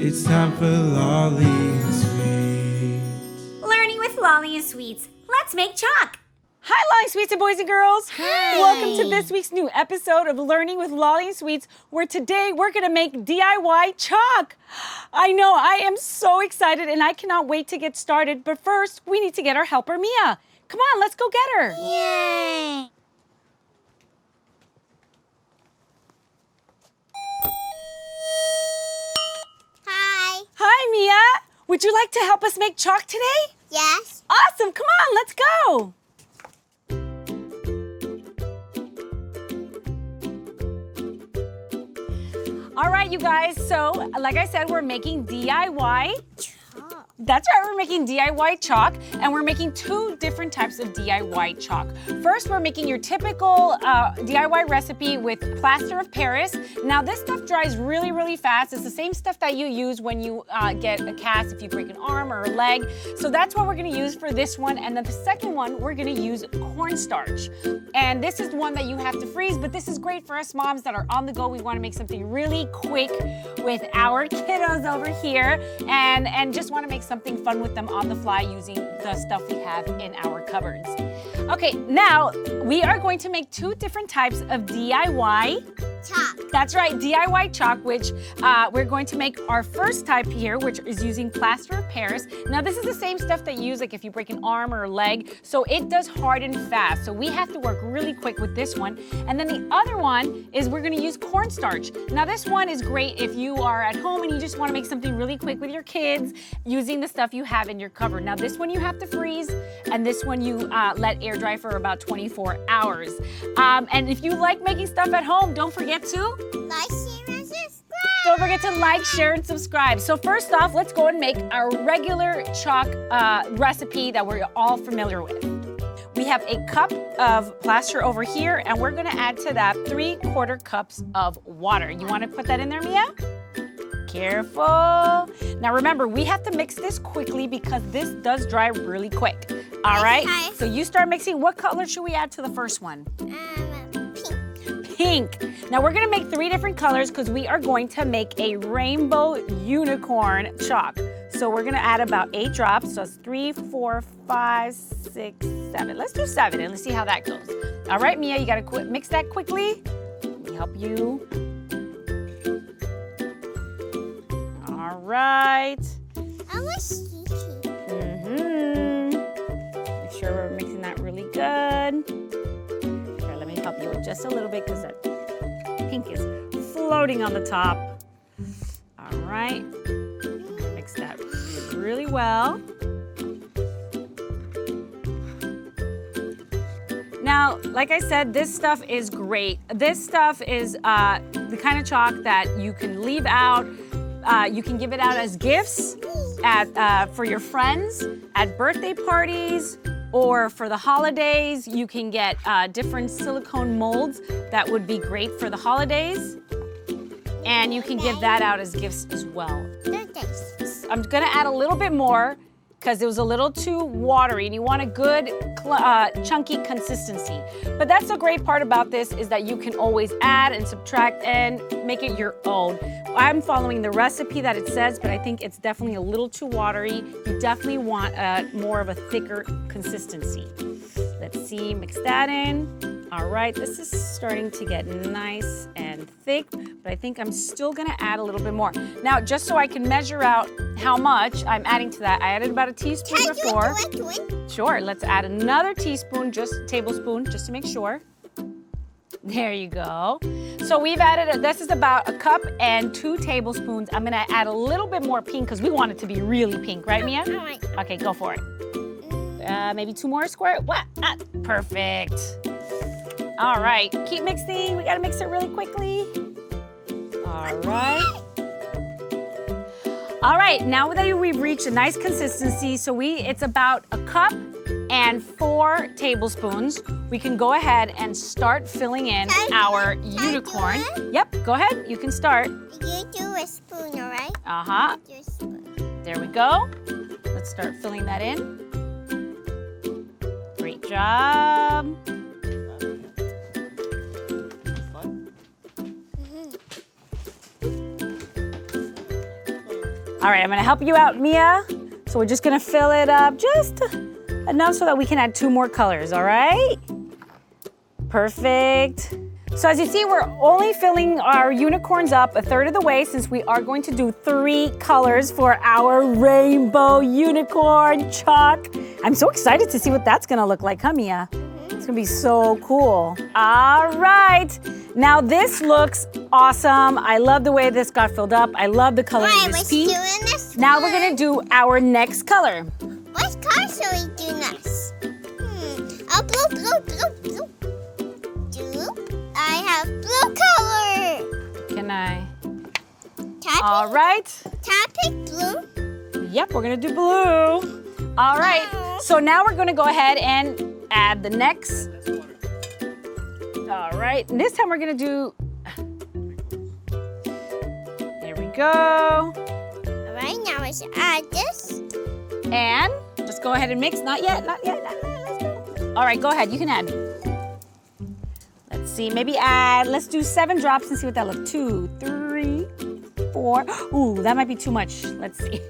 It's time for Lolli and Sweets. Learning with Lolli and Sweets. Let's make chalk. Hi, Lolli Sweets and boys and girls. Hi. Welcome to this week's new episode of Learning with Lolli and Sweets, where today we're going to make DIY chalk. I know, I am so excited and I cannot wait to get started. But first, we need to get our helper, Mia. Come on, let's go get her. Yay! Hi. Hi, Mia. Would you like to help us make chalk today? Yes. Awesome, come on, let's go. All right, you guys, so like I said, we're making DIY. That's right, we're making DIY chalk, and we're making two different types of DIY chalk. First, we're making your typical DIY recipe with plaster of Paris. Now, this stuff dries really, really fast. It's the same stuff that you use when you get a cast if you break an arm or a leg. So that's what we're gonna use for this one. And then the second one, we're gonna use corn starch. And this is the one that you have to freeze, but this is great for us moms that are on the go. We wanna make something really quick with our kiddos over here and just wanna make something fun with them on the fly using the stuff we have in our cupboards. Okay, now we are going to make two different types of DIY Chalk. That's right, DIY chalk, which we're going to make our first type here, which is using plaster of Paris. Now, this is the same stuff that you use like if you break an arm or a leg, so it does harden fast. So we have to work really quick with this one. And then the other one is we're gonna use cornstarch. Now, this one is great if you are at home and you just wanna make something really quick with your kids using the stuff you have in your cupboard. Now, this one you have to freeze, and this one you let air dry for about 24 hours. And if you like making stuff at home, don't forget to Like, share, and subscribe. don't forget to like, share, and subscribe. So first off, let's go and make our regular chalk recipe that we're all familiar with. We have a cup of plaster over here, and we're gonna add to that 3/4 cups of water. You wanna put that in there, Mia? Careful. Now remember, we have to mix this quickly because this does dry really quick. All right, Okay. so you start mixing. What color should we add to the first one? Pink. Pink. Now we're gonna make 3 different colors because we are going to make a rainbow unicorn chalk. So we're gonna add about 8 drops. So it's 3, 4, 5, 6, 7. Let's do 7 and let's see how that goes. All right, Mia, you gotta mix that quickly. Let me help you. All right. I was sticky. Make sure we're mixing that really good. Here, let me help you with just a little bit because that pink is floating on the top. All right. Mix that really well. Now, like I said, this stuff is great. This stuff is the kind of chalk that you can leave out. You can give it out as gifts for your friends, at birthday parties, or for the holidays. You can get different silicone molds that would be great for the holidays. And you can give that out as gifts as well. I'm gonna add a little bit more because it was a little too watery and you want a good chunky consistency. But that's the great part about this is that you can always add and subtract and make it your own. I'm following the recipe that it says, but I think it's definitely a little too watery. You definitely want more of a thicker consistency. Let's see, mix that in. All right, this is starting to get nice and thick, but I think I'm still gonna add a little bit more. Now, just so I can measure out how much I'm adding to that, I added about a teaspoon before. Sure, let's add another teaspoon, just a tablespoon, just to make sure. There you go. So we've added, this is about a cup and 2 tablespoons. I'm gonna add a little bit more pink because we want it to be really pink, right, Mia? All right. Okay, go for it. Maybe 2 more square, what? Perfect. All right, keep mixing. We gotta mix it really quickly. All right. All right, now that we've reached a nice consistency, so it's about a cup and 4 tablespoons. We can go ahead and start filling in our unicorn. Yep, go ahead, you can start. You do a spoon, all right? Uh-huh. Do a spoon. There we go. Let's start filling that in. Great job. All right, I'm gonna help you out, Mia. So we're just gonna fill it up just enough so that we can add 2 more colors, all right? Perfect. So as you see, we're only filling our unicorns up 1/3 of the way since we are going to do 3 colors for our rainbow unicorn chalk. I'm so excited to see what that's gonna look like, huh, Mia? It's gonna be so cool. All right, now this looks awesome. I love the way this got filled up. I love the color of this pink. Doing this Now we're gonna do our next color. What color should we do next? Oh, blue. I have blue color. Can I? Tap All right. it blue. Yep, we're gonna do blue. All right, so now we're gonna go ahead and add the next. All right, and this time we're gonna do, there we go. All right, now I should add this. And just go ahead and mix, not yet, let's go. All right, go ahead, you can add. Let's see, maybe add, let's do 7 drops and see what that looks. 2, 3, 4. Ooh, that might be too much. Let's see.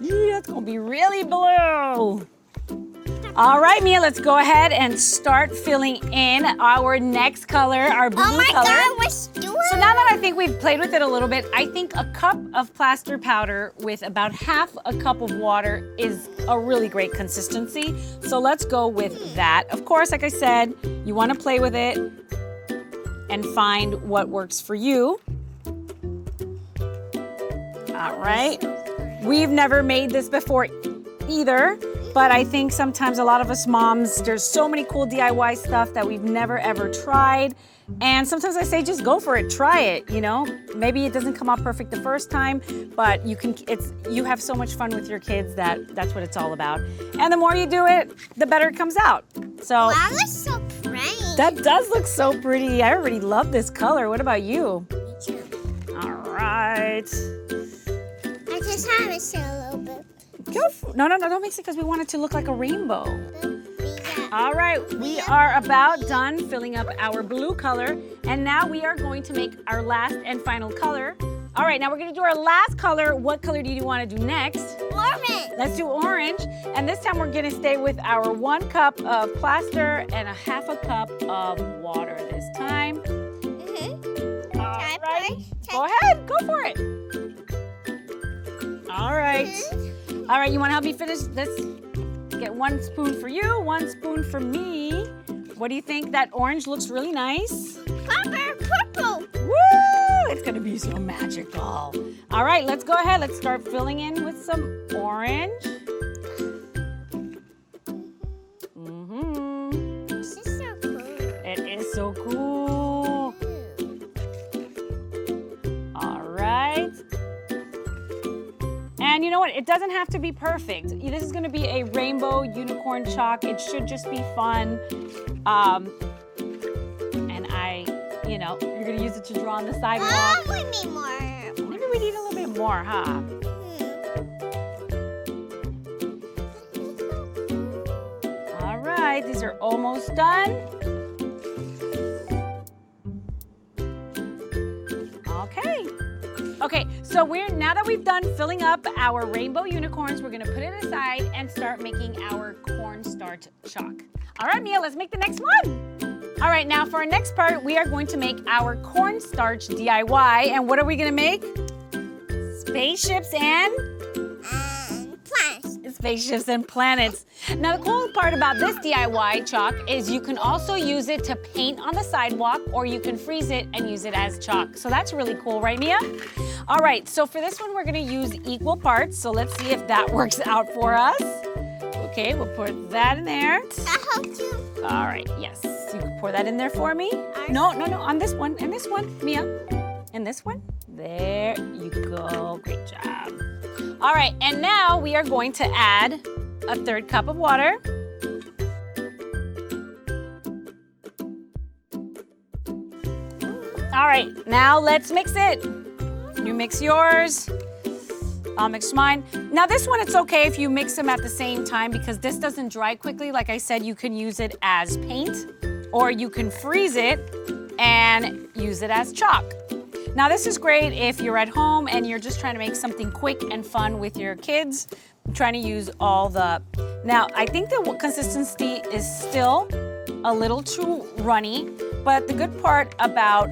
Yeah, it's gonna be really blue. All right, Mia, let's go ahead and start filling in our next color, our blue Oh my color. God, what's doing? So now that I think we've played with it a little bit, I think a cup of plaster powder with about half a cup of water is a really great consistency. So let's go with that. Of course, like I said, you want to play with it and find what works for you. All right. We've never made this before either, but I think sometimes a lot of us moms, there's so many cool DIY stuff that we've never ever tried. And sometimes I say, just go for it, try it, you know? Maybe it doesn't come out perfect the first time, but you have so much fun with your kids that's what it's all about. And the more you do it, the better it comes out. So That looks so pretty. that does look so pretty. I already love this color. What about you? Me too. All right. I just have it still a little bit. No, don't mix it because we want it to look like a rainbow. Yeah. All right, we are about done filling up our blue color, and now we are going to make our last and final color. All right, now we're gonna do our last color. What color do you want to do next? Orange. Let's do orange, and this time we're gonna stay with our 1 cup of plaster and a half a cup of water this time. All Can I right, pour? go ahead, go for it. All right. All right, you want to help me finish this? Get 1 spoon for you, 1 spoon for me. What do you think? That orange looks really nice. Purple. Woo! It's gonna be so magical. All right, let's go ahead. Let's start filling in with some orange. This is so cool. It is so cool. All right. And you know what? It doesn't have to be perfect. This is gonna be a rainbow unicorn chalk. It should just be fun. And you're gonna use it to draw on the sidewalk. We need more. Maybe we need a little bit more, huh? All right, these are almost done. Okay, so now that we've done filling up our rainbow unicorns, we're gonna put it aside and start making our corn starch chalk. All right, Mia, let's make the next one. All right, now for our next part, we are going to make our corn starch DIY. And what are we gonna make? Spaceships and Plants. spaceships and planets. Now the cool part about this DIY chalk is you can also use it to paint on the sidewalk, or you can freeze it and use it as chalk. So that's really cool, right, Mia? All right, so for this one, we're gonna use equal parts. So let's see if that works out for us. Okay, we'll put that in there. That helps you. All right, yes. You can pour that in there for me. No, on this one, and this one, Mia. And this one. There you go, great job. All right, and now we are going to add a 1/3 cup of water. All right, now let's mix it. You mix yours, I'll mix mine. Now this one, it's okay if you mix them at the same time because this doesn't dry quickly. Like I said, you can use it as paint or you can freeze it and use it as chalk. Now this is great if you're at home and you're just trying to make something quick and fun with your kids. I'm trying to use all the, now I think the consistency is still a little too runny, but the good part about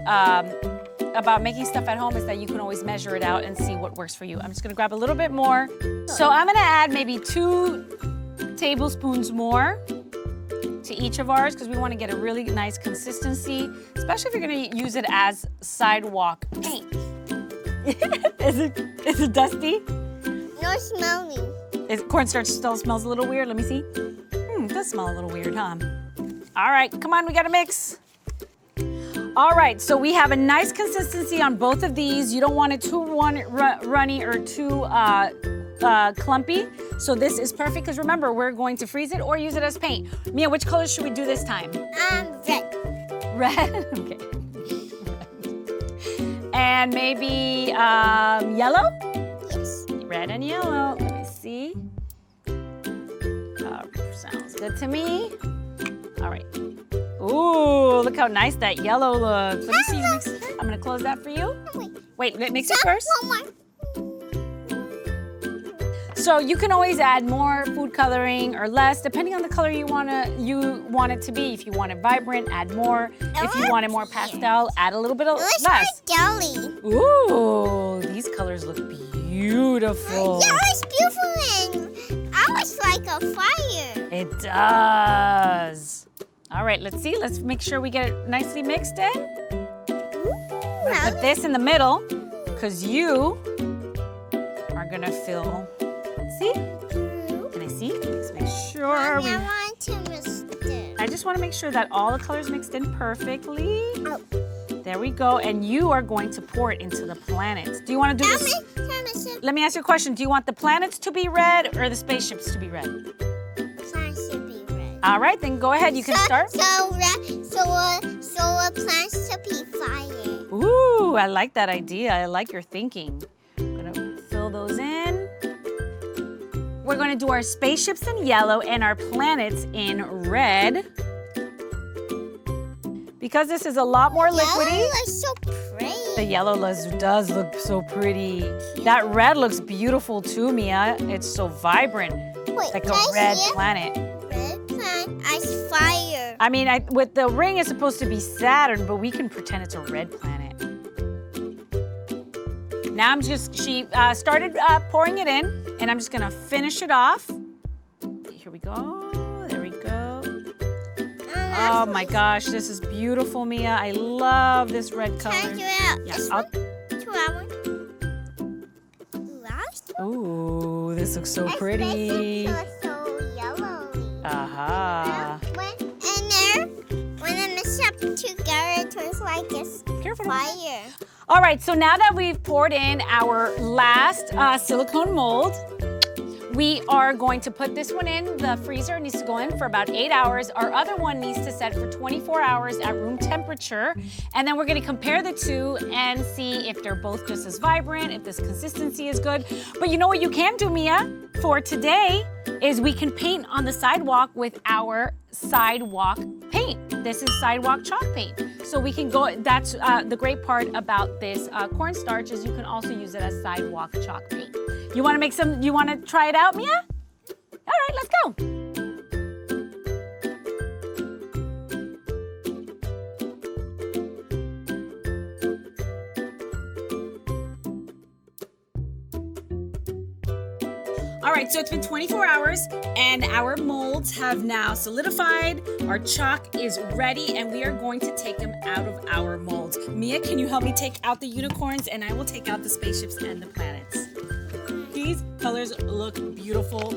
making stuff at home is that you can always measure it out and see what works for you. I'm just gonna grab a little bit more. So I'm gonna add maybe 2 tablespoons more to each of ours because we want to get a really nice consistency, especially if you're going to use it as sidewalk paint. Is it dusty? No smelling. Cornstarch still smells a little weird. Let me see. It does smell a little weird, huh? All right, come on, we got to mix. All right, so we have a nice consistency on both of these. You don't want it too runny or too clumpy. So this is perfect because remember, we're going to freeze it or use it as paint. Mia, which color should we do this time? Red. Red? Okay. And maybe yellow? Yes. Red and yellow. Let me see. Sounds good to me. All right. Ooh, look how nice that yellow looks. Let me see you mix. I'm gonna close that for you. Wait, mix it first. One more. So you can always add more food coloring or less, depending on the color you want it to be. If you want it vibrant, add more. If you want it more pastel, add a little bit of less. Jelly. Ooh, these colors look beautiful. Yeah, it's beautiful and it's like a fire. It does. All right, let's see. Let's make sure we get it nicely mixed in. I'm gonna put this in the middle because you are gonna fill. See? Can I see? Let's make sure I want to mix it. I just want to make sure that all the colors mixed in perfectly. Oh. There we go. And you are going to pour it into the planets. Do you want to do this? Let me ask you a question. Do you want the planets to be red or the spaceships to be red? Plants should be red. All right, then go ahead. You can start. So plants should be fire. Ooh, I like that idea. I like your thinking. I'm gonna fill those in. We're going to do our spaceships in yellow and our planets in red. Because this is a lot more liquidy. Yellow looks so pretty. The yellow does look so pretty. That red looks beautiful too, Mia. It's so vibrant. Wait, like a red planet. Red planet as fire. I mean, with the ring it's supposed to be Saturn, but we can pretend it's a red planet. Now she started pouring it in, and I'm just gonna finish it off. Here we go, there we go. Oh my gosh, this is beautiful, Mia. I love this red color. Can I do it? Yeah, 2 hours. Ooh, this looks so pretty. This looks so yellowy. Aha. When I mix up together, it turns like this fire. All right, so now that we've poured in our last silicone mold, we are going to put this one in the freezer. It needs to go in for about 8 hours. Our other one needs to set for 24 hours at room temperature. And then we're gonna compare the two and see if they're both just as vibrant, if this consistency is good. But you know what you can do, Mia, for today is we can paint on the sidewalk with our sidewalk paint. This is sidewalk chalk paint. So we can go, that's the great part about this cornstarch is you can also use it as sidewalk chalk paint. You wanna you wanna try it out, Mia? All right, let's go. All right, so it's been 24 hours and our molds have now solidified. Our chalk is ready and we are going to take them out of our molds. Mia, can you help me take out the unicorns and I will take out the spaceships and the planets. These colors look beautiful.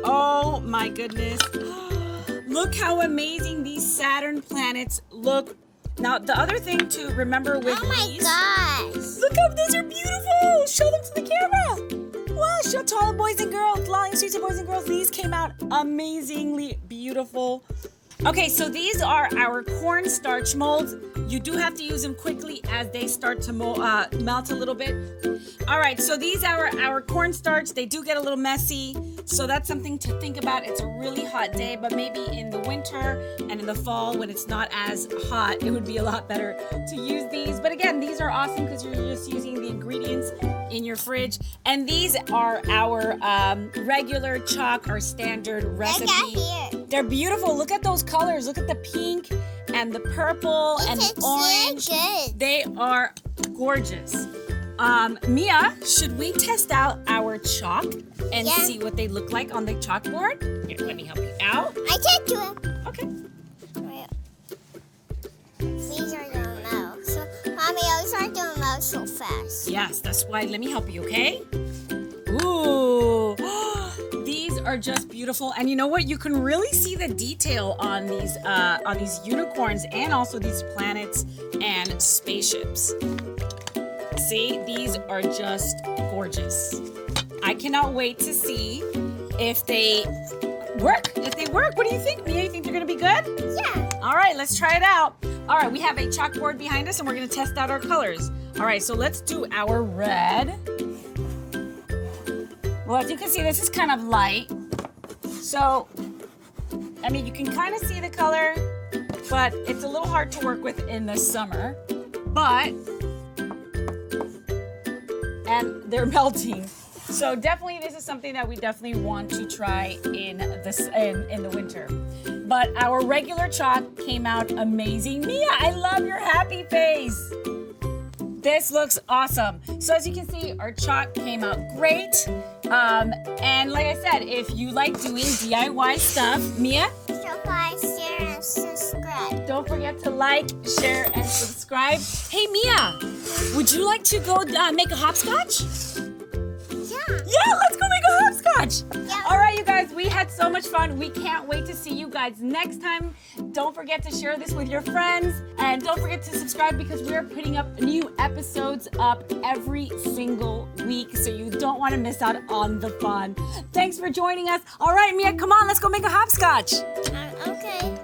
Oh my goodness. Look how amazing these Saturn planets look. Now, the other thing to remember with these. Oh my gosh. Look how these are beautiful. Show them to the camera. Wow, show to all the boys and girls, Lolli and Sweets and boys and girls. These came out amazingly beautiful. Okay, so these are our cornstarch molds. You do have to use them quickly as they start to melt a little bit. All right, so these are our cornstarch. They do get a little messy. So that's something to think about. It's a really hot day, but maybe in the winter and in the fall when it's not as hot, it would be a lot better to use these. But again, these are awesome because you're just using the ingredients in your fridge. And these are our regular chalk, our standard recipe. I got here. They're beautiful. Look at those colors. Look at the pink and the purple and the orange. Good. They are gorgeous. Mia, should we test out our chalk and Yeah. see what they look like on the chalkboard? Here, let me help you out. I can't do it. Okay. These are gonna melt. So, Mommy, those are gonna melt so fast. Yes, that's why. Let me help you, okay? Ooh. These are just beautiful. And you know what? You can really see the detail on these unicorns and also these planets and spaceships. See, these are just gorgeous. I cannot wait to see if they work. What do you think, Mia? You think they're gonna be good? Yeah. All right, let's try it out. All right, we have a chalkboard behind us and we're gonna test out our colors. All right, so let's do our red. Well, as you can see, this is kind of light. So, I mean, you can kind of see the color, but it's a little hard to work with in the summer. But, and they're melting. So definitely this is something that we definitely want to try in the winter. But our regular chalk came out amazing. Mia, I love your happy face. This looks awesome. So as you can see, our chalk came out great. And like I said, if you like doing DIY stuff, Mia? So, like, share, and subscribe. Don't forget to like, share, and subscribe. Hey, Mia, would you like to go make a hopscotch? Yeah, let's go make a hopscotch. Yeah. All right, you guys, we had so much fun. We can't wait to see you guys next time. Don't forget to share this with your friends. And don't forget to subscribe because we are putting up new episodes up every single week. So you don't want to miss out on the fun. Thanks for joining us. All right, Mia, come on, let's go make a hopscotch. Okay.